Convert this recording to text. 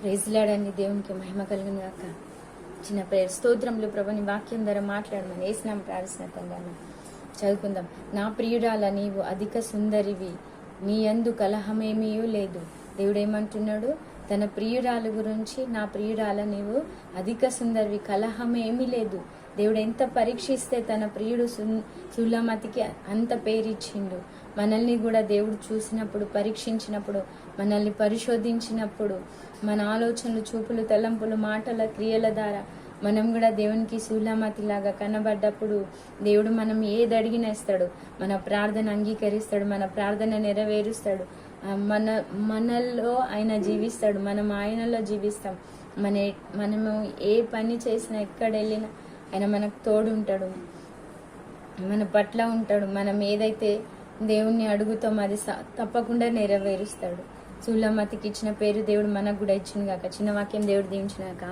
ప్రైజ్లాడండి. దేవునికి మహిమ కలిగిన గాక. చిన్న ప్రేయర్. స్తోత్రములు ప్రభు, నీ వాక్యం ద్వారా మాట్లాడమని ఏసునామ ప్రార్థన తండ్రి. చదువుకుందాం. నా ప్రియురాల, నీవు అధిక సుందరివి, నీ యందు కలహమేమీయూ లేదు. దేవుడు ఏమంటున్నాడు? తన ప్రియురాలు గురించి, నా ప్రియురాల నీవు అధిక సుందరివి, కలహమేమీ లేదు. దేవుడు ఎంత పరీక్షిస్తే తన ప్రియుడు సులమతికి అంత పేరిచ్చిండు. మనల్ని కూడా దేవుడు చూసినప్పుడు, పరీక్షించినప్పుడు, మనల్ని పరిశోధించినప్పుడు, మన ఆలోచనలు, చూపులు, తలంపులు, మాటల, క్రియల ద్వారా మనం కూడా దేవునికి సులమతిలాగా కనబడ్డప్పుడు దేవుడు మనం ఏది అడిగినా ఇస్తాడు. మన ప్రార్థన అంగీకరిస్తాడు, మన ప్రార్థన నెరవేరుస్తాడు. మనలో ఆయన జీవిస్తాడు, మనం ఆయనలో జీవిస్తాం. మనము ఏ పని చేసినా, ఎక్కడ వెళ్ళినా ఆయన మనకు తోడు ఉంటాడు, మన పట్ల ఉంటాడు. మనం ఏదైతే దేవుణ్ణి అడుగుతామో అది తప్పకుండా నెరవేరుస్తాడు. సులమతికి ఇచ్చిన పేరు దేవుడు మనకు కూడా ఇచ్చిన గాక. చిన్న వాక్యం దేవుడు దీవించిన గాక.